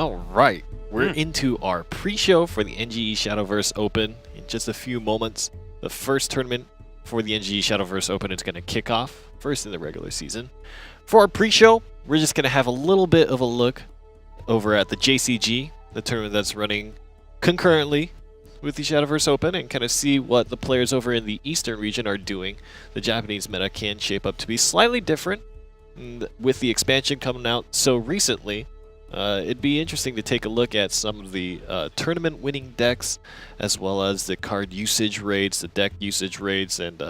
All right, we're into our pre-show for the NGE Shadowverse Open in just a few moments. The first tournament for the NGE Shadowverse Open is going to kick off first in the regular season. For our pre-show, we're just going to have a little bit of a look over at the JCG, the tournament that's running concurrently with the Shadowverse Open, and kind of see what the players over in the Eastern region are doing. The Japanese meta can shape up to be slightly different, and with the expansion coming out so recently. It'd be interesting to take a look at some of the tournament-winning decks, as well as the card usage rates, the deck usage rates, and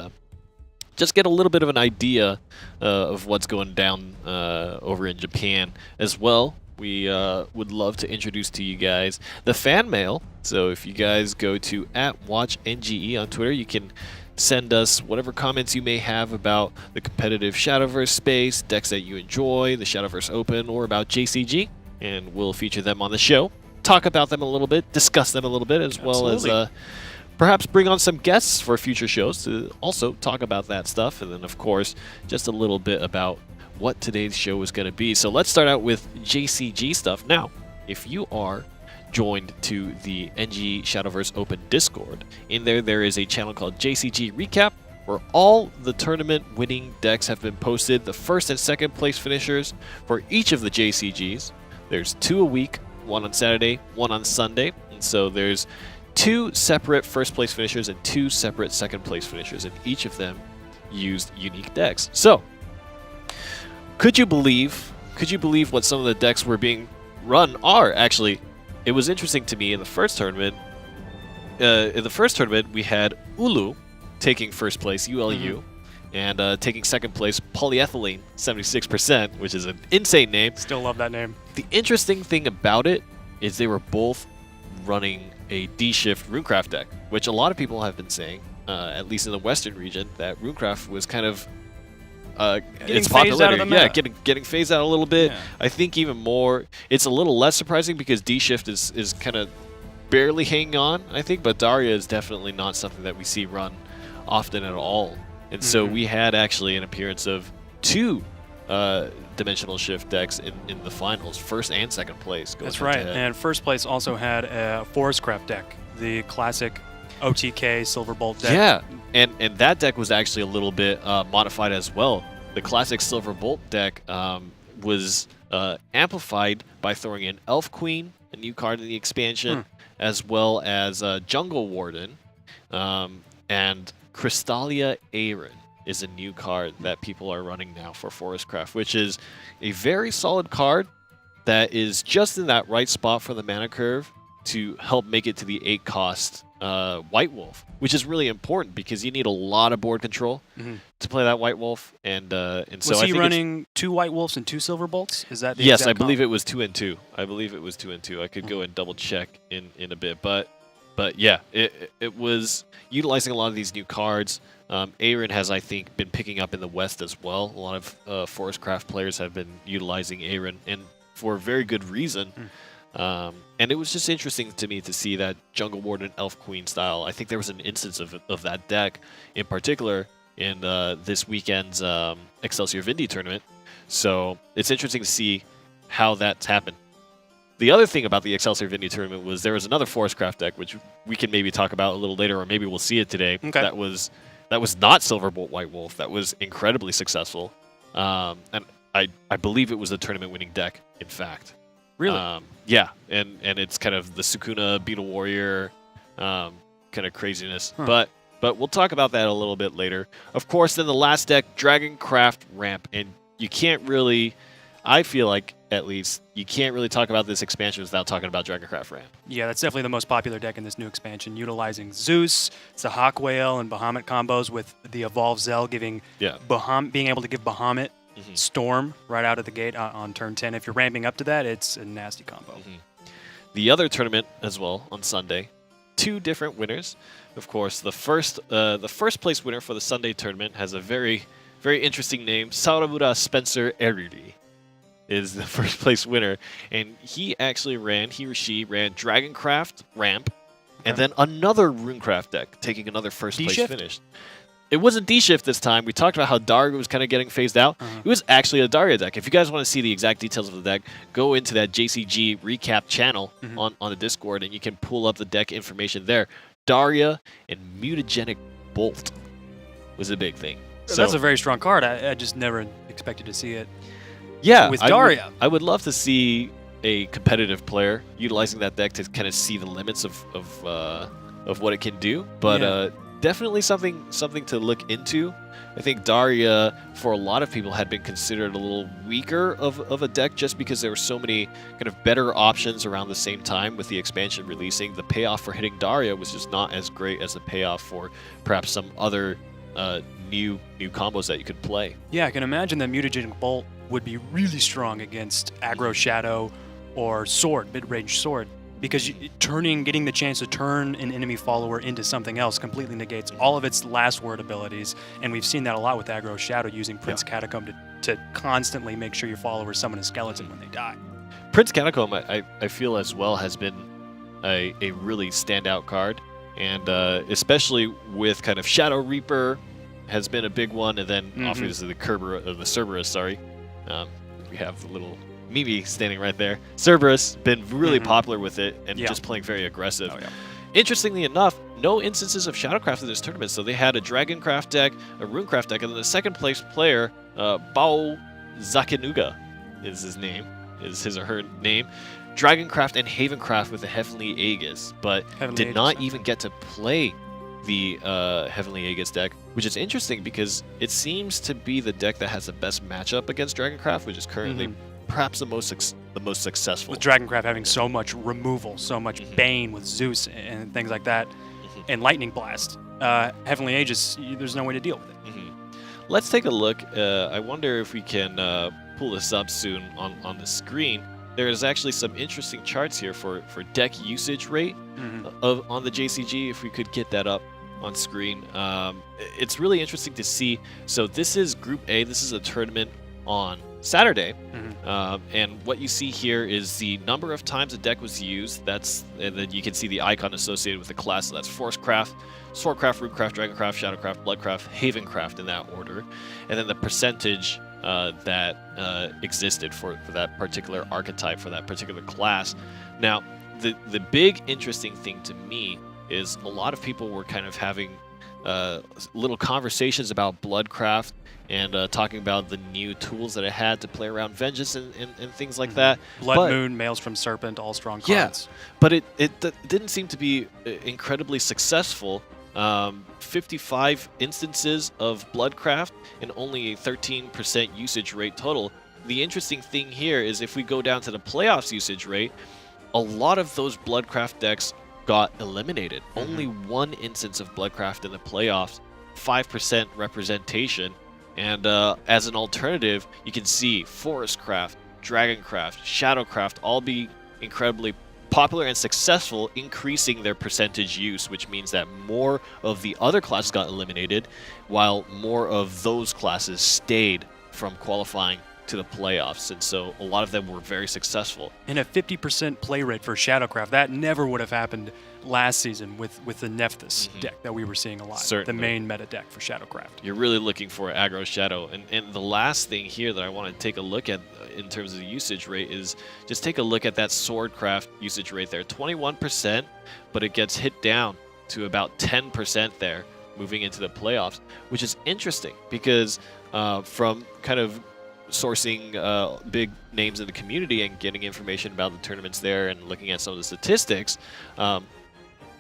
just get a little bit of an idea of what's going down over in Japan as well. We would love to introduce to you guys the fan mail. So if you guys go to @WatchNGE on Twitter, you can send us whatever comments you may have about the competitive Shadowverse space, decks that you enjoy, the Shadowverse Open, or about JCG. And we'll feature them on the show, talk about them a little bit, discuss them a little bit, as well as perhaps bring on some guests for future shows to also talk about that stuff. And then, of course, just a little bit about what today's show is going to be. So let's start out with JCG stuff. Now, if you are joined to the NGE Shadowverse Open Discord, in there is a channel called JCG Recap, where all the tournament-winning decks have been posted, the first and second place finishers for each of the JCGs. There's 2 a week, one on Saturday, one on Sunday. And so there's 2 separate first place finishers and 2 separate second place finishers, and each of them used unique decks. So, could you believe what some of the decks were being run are? Actually, it was interesting to me in the first tournament. We had Ulu taking first place, ULU. And taking second place, Polyethylene, 76%, which is an insane name. Still love that name. The interesting thing about it is they were both running a D-Shift Runecraft deck, which a lot of people have been saying, at least in the Western region, that Runecraft was kind of its popularity. Getting phased out a little bit. Yeah. I think even more, it's a little less surprising because D-Shift is kind of barely hanging on, I think, but Daria is definitely not something that we see run often at all. And so we had actually an appearance of 2 Dimensional Shift decks in the finals, first and second place. That's right. And first place also had a Forestcraft deck, the classic OTK Silverbolt deck. Yeah, and that deck was actually a little bit modified as well. The classic Silverbolt deck was amplified by throwing in Elf Queen, a new card in the expansion, as well as Jungle Warden, and Crystallia Aeron is a new card that people are running now for Forestcraft, which is a very solid card that is just in that right spot for the mana curve to help make it to the 8-cost White Wolf, which is really important because you need a lot of board control to play that White Wolf. And so was he running 2 White Wolves and 2 Silverbolts? Is that the yes? I believe it was 2 and 2. I could go and double check in a bit, but yeah, it was utilizing a lot of these new cards. Aeron has, I think, been picking up in the West as well. A lot of Forestcraft players have been utilizing Aeron, and for a very good reason. And it was just interesting to me to see that Jungle Warden Elf Queen style. I think there was an instance of that deck in particular in this weekend's Excelsior Vindy tournament. So it's interesting to see how that's happened. The other thing about the Excelsior Vindy tournament was there was another Forestcraft deck, which we can maybe talk about a little later, or maybe we'll see it today. Okay. That was not Silverbolt White Wolf. That was incredibly successful, and I believe it was a tournament-winning deck. In fact, really, yeah, and it's kind of the Sukuna Beetle Warrior kind of craziness. But we'll talk about that a little bit later. Of course, then the last deck, Dragoncraft Ramp, and you can't really. I feel like, at least, you can't really talk about this expansion without talking about Dragoncraft Ramp. Yeah, that's definitely the most popular deck in this new expansion, utilizing Zeus, it's the Hawk Whale, and Bahamut combos with the Evolve Zell giving being able to give Bahamut Storm right out of the gate on turn 10. If you're ramping up to that, it's a nasty combo. The other tournament as well on Sunday, 2 different winners. Of course, the first place winner for the Sunday tournament has a very, very interesting name, Sauramura Spencer Eriri. Is the first place winner, and he or she ran Dragoncraft Ramp, and then another Runecraft deck, taking another first place finish. it wasn't D-Shift this time. We talked about how Daria was kind of getting phased out. It was actually a Daria deck. If you guys want to see the exact details of the deck, go into that JCG recap channel on the Discord, and you can pull up the deck information there. Daria and Mutagenic Bolt was a big thing. So that's a very strong card. I just never expected to see it. Yeah, with Daria. I would love to see a competitive player utilizing that deck to kind of see the limits of what it can do. But definitely something to look into. I think Daria, for a lot of people, had been considered a little weaker of a deck just because there were so many kind of better options around the same time with the expansion releasing. The payoff for hitting Daria was just not as great as the payoff for perhaps some other new combos that you could play. Yeah, I can imagine that Mutagenic Bolt would be really strong against Aggro Shadow or Sword, mid-range Sword, because getting the chance to turn an enemy follower into something else completely negates all of its last word abilities, and we've seen that a lot with Aggro Shadow using Prince Catacomb to constantly make sure your followers summon a skeleton when they die. Prince Catacomb, I feel as well, has been a really standout card, and especially with kind of Shadow Reaper has been a big one, and then obviously the Cerberus, sorry. We have the little Mimi standing right there. Cerberus, been really popular with it and just playing very aggressive. Interestingly enough, no instances of Shadowcraft in this tournament. So they had a Dragoncraft deck, a Runecraft deck, and then the second place player, Bao Zakinuga is his or her name. Dragoncraft and Havencraft with the Heavenly Aegis, but did not even get to play the Heavenly Aegis deck, which is interesting because it seems to be the deck that has the best matchup against Dragoncraft, which is currently perhaps the most successful. With Dragoncraft having so much removal, so much Bane with Zeus and things like that, and Lightning Blast, Heavenly Aegis, there's no way to deal with it. Let's take a look. I wonder if we can pull this up soon on the screen. There's actually some interesting charts here for deck usage rate on the JCG, if we could get that up on screen. It's really interesting to see. So this is Group A. This is a tournament on Saturday, and what you see here is the number of times a deck was used. And then you can see the icon associated with the class. So that's Forcecraft, Swordcraft, Runecraft, Dragoncraft, Shadowcraft, Bloodcraft, Havencraft in that order, and then the percentage that existed for that particular archetype, for that particular class. Now, the big interesting thing to me is a lot of people were kind of having little conversations about Bloodcraft and talking about the new tools that it had to play around Vengeance and things like that. Blood Moon, Males from Serpent, all strong cards. Yeah, but it didn't seem to be incredibly successful. 55 instances of Bloodcraft and only a 13% usage rate total. The interesting thing here is if we go down to the playoffs usage rate, a lot of those Bloodcraft decks got eliminated. Only one instance of Bloodcraft in the playoffs, 5% representation. And as an alternative, you can see Forestcraft, Dragoncraft, Shadowcraft all be incredibly popular and successful, increasing their percentage use, which means that more of the other classes got eliminated, while more of those classes stayed from qualifying to the playoffs, and so a lot of them were very successful. And a 50% play rate for Shadowcraft, that never would have happened last season with the Nephthys deck that we were seeing a lot. Certainly. The main meta deck for Shadowcraft. You're really looking for Aggro Shadow, and the last thing here that I want to take a look at in terms of the usage rate is just take a look at that Swordcraft usage rate there, 21%, but it gets hit down to about 10% there moving into the playoffs, which is interesting because from kind of sourcing big names in the community and getting information about the tournaments there and looking at some of the statistics,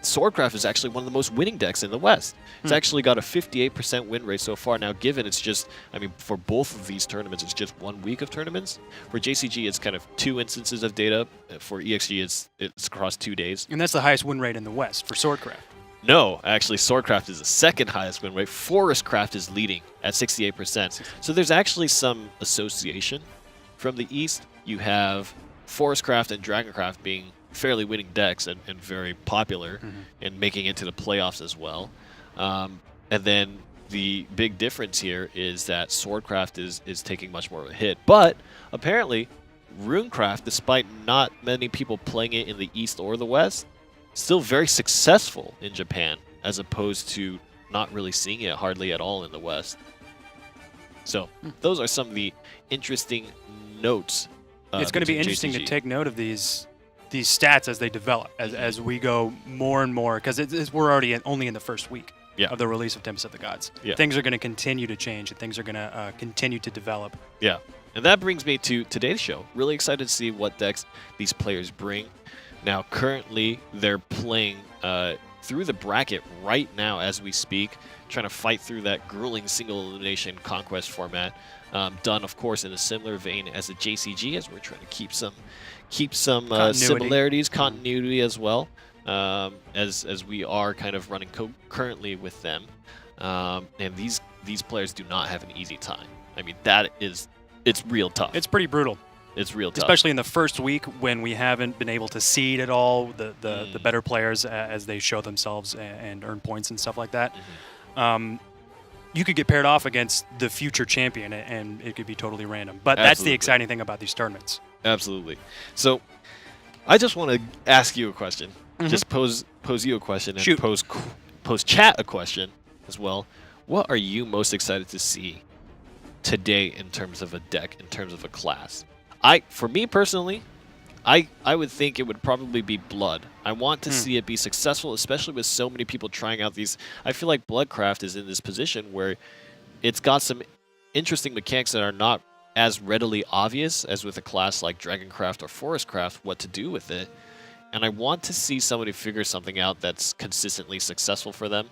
Swordcraft is actually one of the most winning decks in the West. It's actually got a 58% win rate so far. Now, given it's just, I mean, for both of these tournaments, it's just 1 week of tournaments. For JCG, it's kind of 2 instances of data. For EXG, it's across 2 days. And that's the highest win rate in the West for Swordcraft. No, actually, Swordcraft is the second highest win rate. Forestcraft is leading at 68%. So there's actually some association from the East. You have Forestcraft and Dragoncraft being fairly winning decks and very popular and making it to the playoffs as well. And then the big difference here is that Swordcraft is taking much more of a hit. But apparently, Runecraft, despite not many people playing it in the East or the West, still very successful in Japan, as opposed to not really seeing it hardly at all in the West. So those are some of the interesting notes. It's going to be interesting to take note of these stats as they develop, as we go more and more, because we're already only in the first week of the release of Tempest of the Gods. Things are going to continue to change, and things are going to continue to develop. Yeah, and that brings me to today's show. Really excited to see what decks these players bring. Now, currently, they're playing through the bracket right now as we speak, trying to fight through that grueling single elimination conquest format. Done, of course, in a similar vein as the JCG, as we're trying to keep some similarities, continuity as well, as we are kind of running currently with them. And these players do not have an easy time. I mean, it's real tough. It's pretty brutal. It's real tough. Especially in the first week when we haven't been able to seed at all the better players as they show themselves and earn points and stuff like that. You could get paired off against the future champion, and it could be totally random. But that's the exciting thing about these tournaments. Absolutely. So I just want to ask you a question. Just pose you a question and pose chat a question as well. What are you most excited to see today in terms of a deck, in terms of a class? For me personally, I would think it would probably be Blood. I want to see it be successful, especially with so many people trying out these. I feel like Bloodcraft is in this position where it's got some interesting mechanics that are not as readily obvious as with a class like Dragoncraft or Forestcraft, what to do with it. And I want to see somebody figure something out that's consistently successful for them.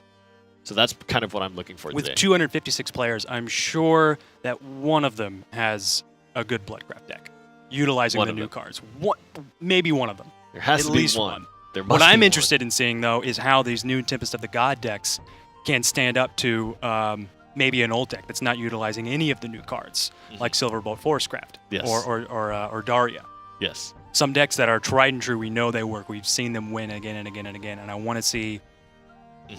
So that's kind of what I'm looking for today. With 256 players, I'm sure that one of them has a good Bloodcraft deck, utilizing the new cards. Maybe one of them. There has to be one. What I'm interested in seeing, though, is how these new Tempest of the God decks can stand up to maybe an old deck that's not utilizing any of the new cards, like Silverbolt Forestcraft or Daria. Yes. Some decks that are tried and true, we know they work. We've seen them win again and again and again, and I want to see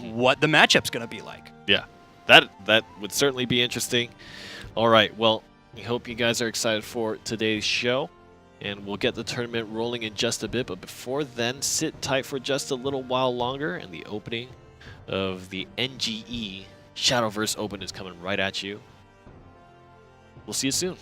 what the matchup's going to be like. Yeah, that would certainly be interesting. All right, well, I hope you guys are excited for today's show, and we'll get the tournament rolling in just a bit. But before then, sit tight for just a little while longer, and the opening of the NGE Shadowverse Open is coming right at you. We'll see you soon.